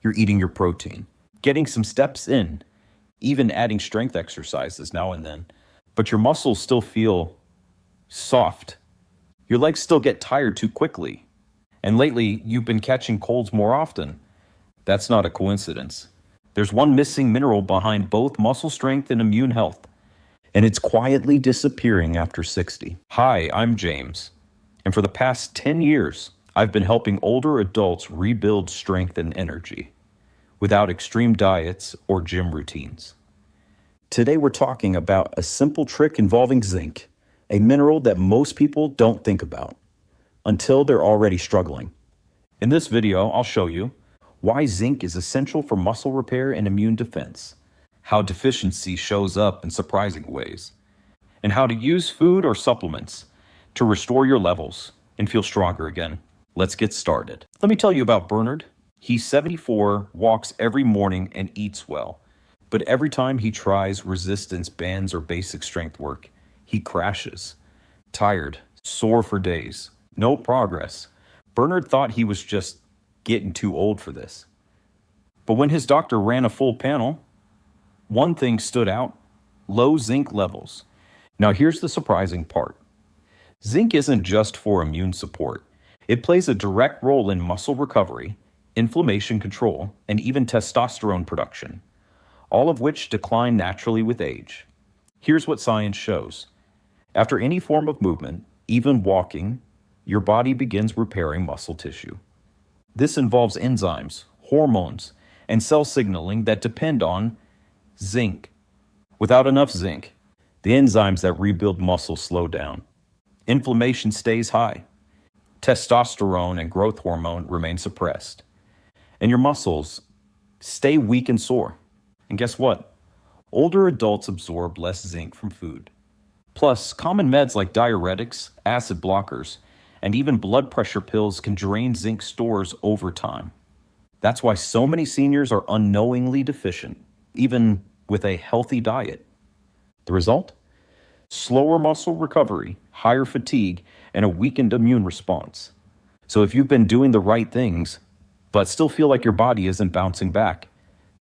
You're eating your protein, getting some steps in, even adding strength exercises now and then. But your muscles still feel soft. Your legs still get tired too quickly. And lately, you've been catching colds more often. That's not a coincidence. There's one missing mineral behind both muscle strength and immune health, and it's quietly disappearing after 60. Hi, I'm James, and for the past 10 years, I've been helping older adults rebuild strength and energy without extreme diets or gym routines. Today, we're talking about a simple trick involving zinc, a mineral that most people don't think about until they're already struggling. In this video, I'll show you why zinc is essential for muscle repair and immune defense, how deficiency shows up in surprising ways, and how to use food or supplements to restore your levels and feel stronger again. Let's get started. Let me tell you about Bernard. He's 74, walks every morning, and eats well. But every time he tries resistance bands or basic strength work, he crashes. Tired, sore for days, no progress. Bernard thought he was just getting too old for this. But when his doctor ran a full panel, one thing stood out: low zinc levels. Now here's the surprising part. Zinc isn't just for immune support. It plays a direct role in muscle recovery, inflammation control, and even testosterone production, all of which decline naturally with age. Here's what science shows. After any form of movement, even walking, your body begins repairing muscle tissue. This involves enzymes, hormones, and cell signaling that depend on zinc. Without enough zinc, the enzymes that rebuild muscle slow down. Inflammation stays high. Testosterone and growth hormone remain suppressed. And your muscles stay weak and sore. And guess what? Older adults absorb less zinc from food. Plus, common meds like diuretics, acid blockers, and even blood pressure pills can drain zinc stores over time. That's why so many seniors are unknowingly deficient, even with a healthy diet. The result? Slower muscle recovery, higher fatigue, and a weakened immune response. So if you've been doing the right things, but still feel like your body isn't bouncing back,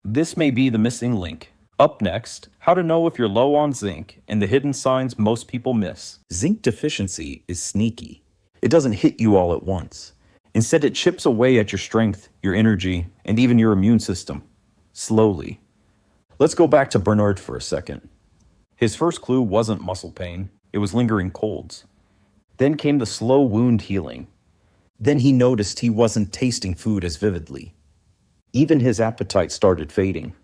this may be the missing link. Up next, how to know if you're low on zinc and the hidden signs most people miss. Zinc deficiency is sneaky. It doesn't hit you all at once. Instead, it chips away at your strength, your energy, and even your immune system, slowly. Let's go back to Bernard for a second. His first clue wasn't muscle pain, it was lingering colds. Then came the slow wound healing. Then he noticed he wasn't tasting food as vividly. Even his appetite started fading.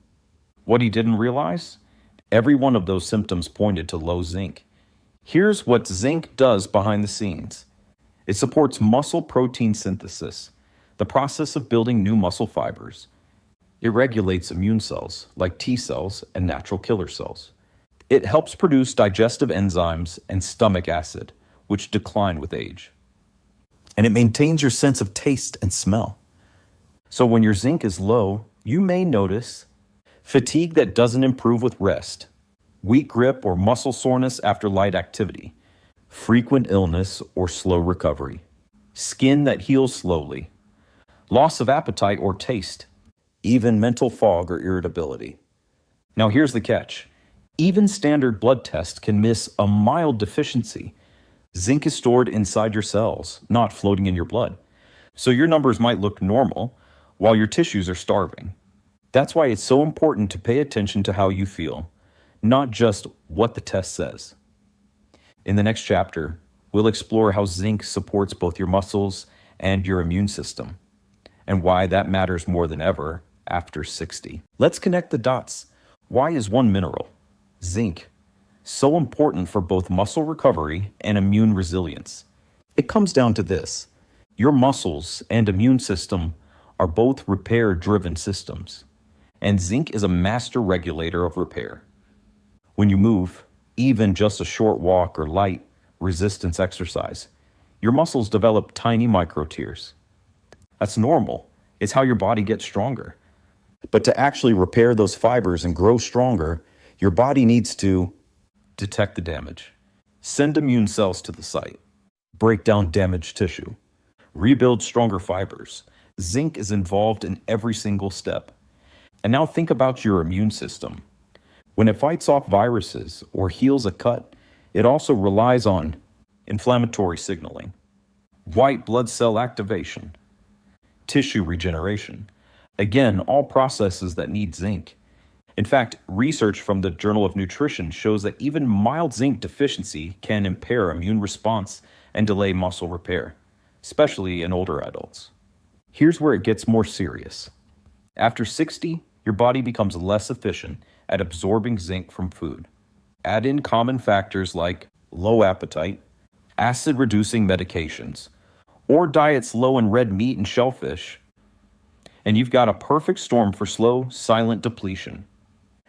What he didn't realize? Every one of those symptoms pointed to low zinc. Here's what zinc does behind the scenes. It supports muscle protein synthesis, the process of building new muscle fibers. It regulates immune cells, like T cells and natural killer cells. It helps produce digestive enzymes and stomach acid, which decline with age. And it maintains your sense of taste and smell. So when your zinc is low, you may notice fatigue that doesn't improve with rest, weak grip or muscle soreness after light activity, frequent illness or slow recovery, skin that heals slowly, loss of appetite or taste, even mental fog or irritability. Now here's the catch. Even standard blood tests can miss a mild deficiency. Zinc is stored inside your cells, not floating in your blood. So your numbers might look normal while your tissues are starving. That's why it's so important to pay attention to how you feel, not just what the test says. In the next chapter, we'll explore how zinc supports both your muscles and your immune system, and why that matters more than ever after 60. Let's connect the dots. Why is one mineral, zinc, so important for both muscle recovery and immune resilience? It comes down to this. Your muscles and immune system are both repair-driven systems, and zinc is a master regulator of repair. When you move, even just a short walk or light resistance exercise, your muscles develop tiny microtears. That's normal. It's how your body gets stronger. But to actually repair those fibers and grow stronger, your body needs to detect the damage, send immune cells to the site, break down damaged tissue, rebuild stronger fibers, Zinc is involved in every single step. And now think about your immune system. When it fights off viruses or heals a cut, it also relies on inflammatory signaling, white blood cell activation, tissue regeneration. Again, all processes that need zinc. In fact, research from the Journal of Nutrition shows that even mild zinc deficiency can impair immune response and delay muscle repair, especially in older adults. Here's where it gets more serious. After 60, your body becomes less efficient at absorbing zinc from food. Add in common factors like low appetite, acid-reducing medications, or diets low in red meat and shellfish, and you've got a perfect storm for slow, silent depletion.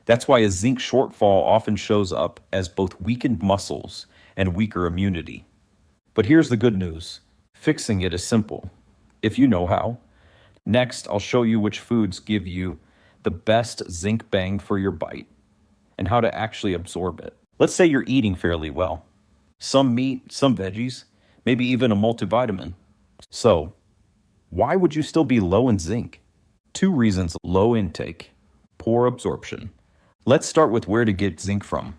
That's why a zinc shortfall often shows up as both weakened muscles and weaker immunity. But here's the good news. Fixing it is simple, if you know how. Next, I'll show you which foods give you the best zinc bang for your bite and how to actually absorb it. Let's say you're eating fairly well. Some meat, some veggies, maybe even a multivitamin. So, why would you still be low in zinc? 2 reasons: low intake, poor absorption. Let's start with where to get zinc from.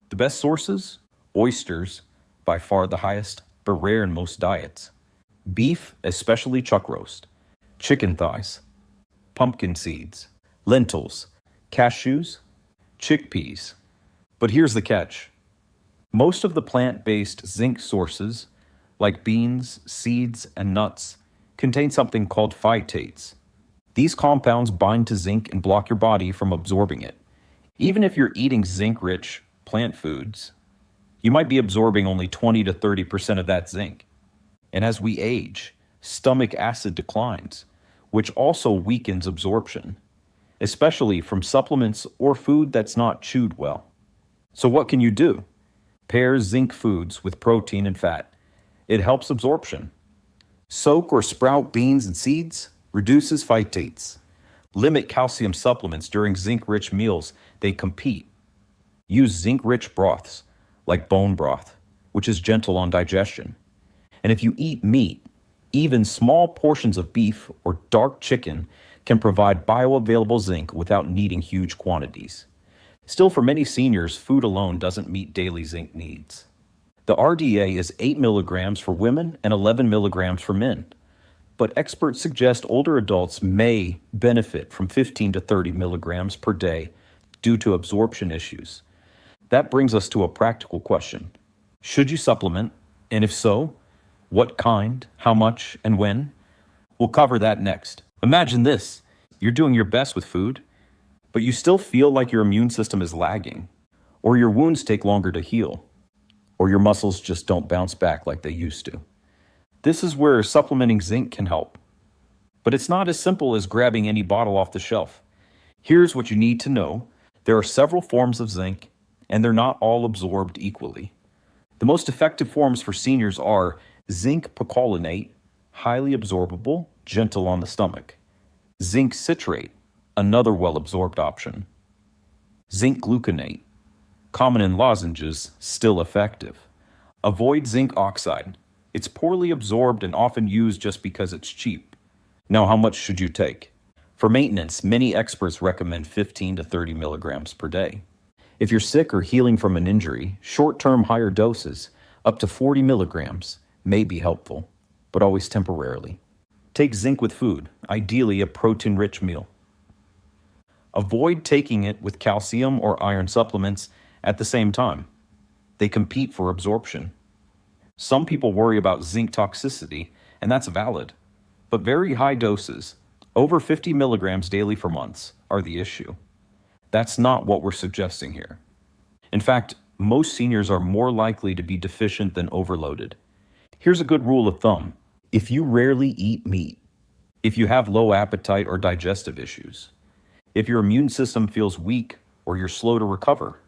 The best sources? Oysters, by far the highest, but rare in most diets. Beef, especially chuck roast. Chicken thighs. Pumpkin seeds. Lentils. Cashews. Chickpeas. But here's the catch. Most of the plant-based zinc sources, like beans, seeds, and nuts, contain something called phytates. These compounds bind to zinc and block your body from absorbing it. Even if you're eating zinc-rich plant foods, you might be absorbing only 20 to 30% of that zinc. And as we age, stomach acid declines, which also weakens absorption, especially from supplements or food that's not chewed well. So what can you do? Pair zinc foods with protein and fat. It helps absorption. Soak or sprout beans and seeds, reduces phytates. Limit calcium supplements during zinc-rich meals. They compete. Use zinc-rich broths, like bone broth, which is gentle on digestion. And if you eat meat, even small portions of beef or dark chicken can provide bioavailable zinc without needing huge quantities. Still, for many seniors, food alone doesn't meet daily zinc needs. The RDA is 8 milligrams for women and 11 milligrams for men. But experts suggest older adults may benefit from 15 to 30 milligrams per day due to absorption issues. That brings us to a practical question. Should you supplement? And if so, what kind, how much, and when? We'll cover that next. Imagine this. You're doing your best with food, but you still feel like your immune system is lagging, or your wounds take longer to heal, or your muscles just don't bounce back like they used to. This is where supplementing zinc can help. But it's not as simple as grabbing any bottle off the shelf. Here's what you need to know. There are several forms of zinc, and they're not all absorbed equally. The most effective forms for seniors are zinc picolinate, highly absorbable, gentle on the stomach. Zinc citrate, another well-absorbed option. Zinc gluconate, common in lozenges, still effective. Avoid zinc oxide. It's poorly absorbed and often used just because it's cheap. Now, how much should you take? For maintenance, many experts recommend 15 to 30 milligrams per day. If you're sick or healing from an injury, short-term higher doses, up to 40 milligrams, may be helpful, but always temporarily. Take zinc with food, ideally a protein-rich meal. Avoid taking it with calcium or iron supplements at the same time. They compete for absorption. Some people worry about zinc toxicity, and that's valid. But very high doses, over 50 milligrams daily for months, are the issue. That's not what we're suggesting here. In fact, most seniors are more likely to be deficient than overloaded. Here's a good rule of thumb. If you rarely eat meat, if you have low appetite or digestive issues, if your immune system feels weak or you're slow to recover,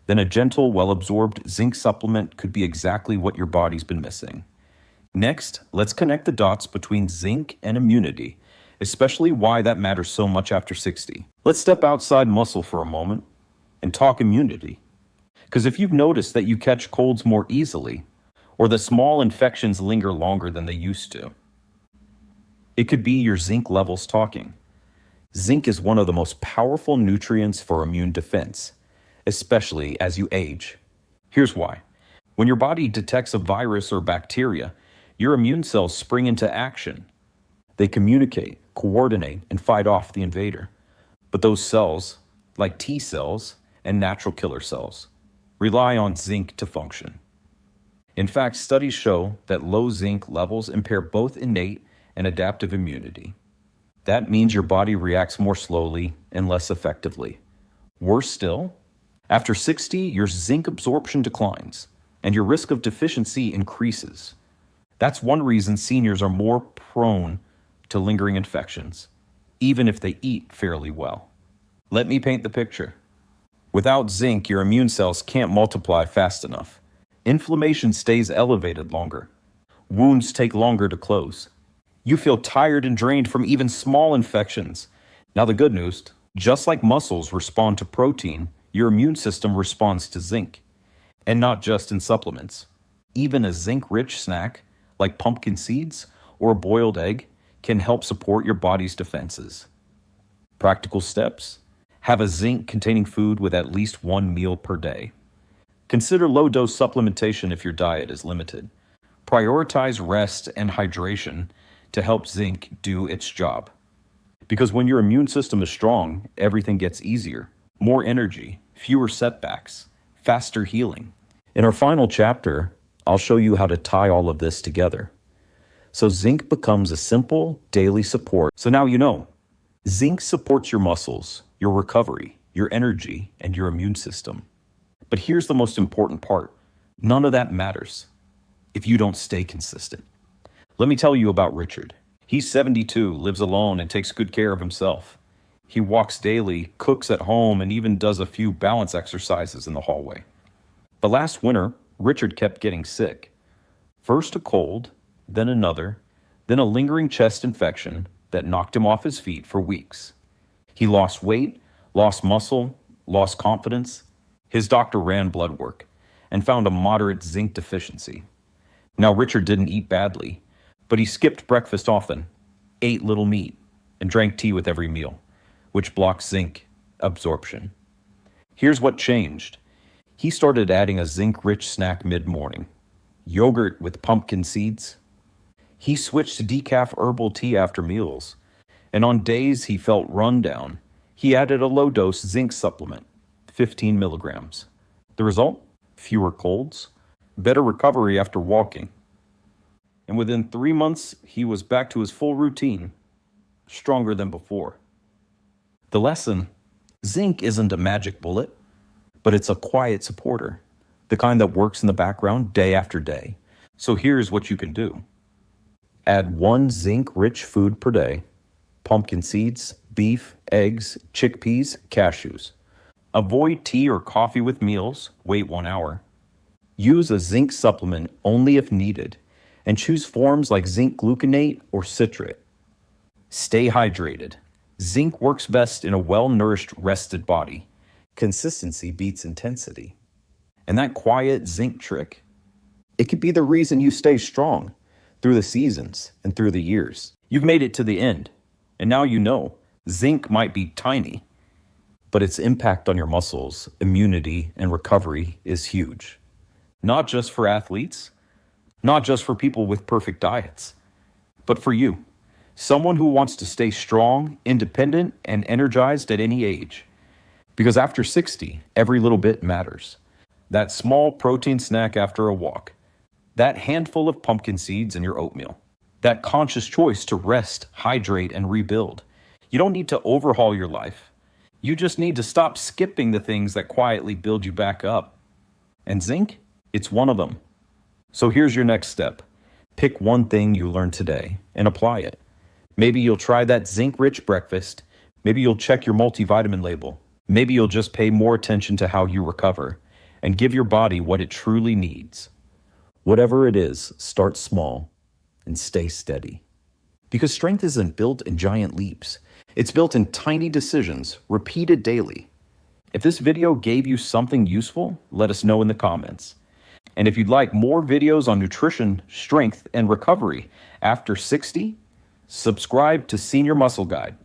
then a gentle, well-absorbed zinc supplement could be exactly what your body's been missing. Next, let's connect the dots between zinc and immunity, especially why that matters so much after 60. Let's step outside muscle for a moment and talk immunity. Because if you've noticed that you catch colds more easily, or that small infections linger longer than they used to, It could be your zinc levels talking. Zinc is one of the most powerful nutrients for immune defense, especially as you age. Here's why. When your body detects a virus or bacteria, your immune cells spring into action. They communicate, coordinate, and fight off the invader. But those cells, like T cells and natural killer cells, rely on zinc to function. In fact, studies show that low zinc levels impair both innate and adaptive immunity. That means your body reacts more slowly and less effectively. Worse still, after 60, your zinc absorption declines and your risk of deficiency increases. That's one reason seniors are more prone to lingering infections, even if they eat fairly well. Let me paint the picture. Without zinc, your immune cells can't multiply fast enough. Inflammation stays elevated longer. Wounds take longer to close. You feel tired and drained from even small infections. Now the good news, just like muscles respond to protein, your immune system responds to zinc. And not just in supplements. Even a zinc-rich snack, like pumpkin seeds or a boiled egg, can help support your body's defenses. Practical steps: have a zinc-containing food with at least one meal per day. Consider low-dose supplementation if your diet is limited. Prioritize rest and hydration to help zinc do its job. Because when your immune system is strong, everything gets easier. More energy, fewer setbacks, faster healing. In our final chapter, I'll show you how to tie all of this together. So zinc becomes a simple daily support. So now you know. Zinc supports your muscles, your recovery, your energy, and your immune system. But here's the most important part. None of that matters if you don't stay consistent. Let me tell you about Richard. He's 72, lives alone, and takes good care of himself. He walks daily, cooks at home, and even does a few balance exercises in the hallway. But last winter, Richard kept getting sick. First a cold, then another, then a lingering chest infection that knocked him off his feet for weeks. He lost weight, lost muscle, lost confidence. His doctor ran blood work and found a moderate zinc deficiency. Now, Richard didn't eat badly, but he skipped breakfast often, ate little meat, and drank tea with every meal, which blocks zinc absorption. Here's what changed. He started adding a zinc-rich snack mid-morning, yogurt with pumpkin seeds. He switched to decaf herbal tea after meals, and on days he felt run down, he added a low-dose zinc supplement, 15 milligrams. The result? Fewer colds, better recovery after walking. And within 3 months, he was back to his full routine, stronger than before. The lesson: zinc isn't a magic bullet, but it's a quiet supporter, the kind that works in the background day after day. So here's what you can do. Add one zinc-rich food per day: pumpkin seeds, beef, eggs, chickpeas, cashews. Avoid tea or coffee with meals, wait 1 hour. Use a zinc supplement only if needed, and choose forms like zinc gluconate or citrate. Stay hydrated. Zinc works best in a well-nourished, rested body. Consistency beats intensity. And that quiet zinc trick, it could be the reason you stay strong through the seasons and through the years. You've made it to the end, and now you know zinc might be tiny, but its impact on your muscles, immunity, and recovery is huge. Not just for athletes, not just for people with perfect diets, but for you, someone who wants to stay strong, independent, and energized at any age. Because after 60, every little bit matters. That small protein snack after a walk, that handful of pumpkin seeds in your oatmeal, that conscious choice to rest, hydrate, and rebuild. You don't need to overhaul your life. You just need to stop skipping the things that quietly build you back up. And zinc, it's one of them. So here's your next step. Pick one thing you learned today and apply it. Maybe you'll try that zinc-rich breakfast. Maybe you'll check your multivitamin label. Maybe you'll just pay more attention to how you recover and give your body what it truly needs. Whatever it is, start small and stay steady. Because strength isn't built in giant leaps. It's built in tiny decisions, repeated daily. If this video gave you something useful, let us know in the comments. And if you'd like more videos on nutrition, strength, and recovery after 60, Subscribe to Senior Muscle Guide.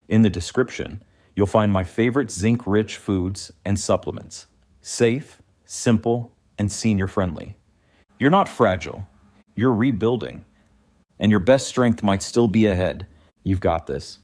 In the description, you'll find my favorite zinc-rich foods and supplements. Safe, simple, and senior-friendly. You're not fragile. You're rebuilding. And your best strength might still be ahead. You've got this.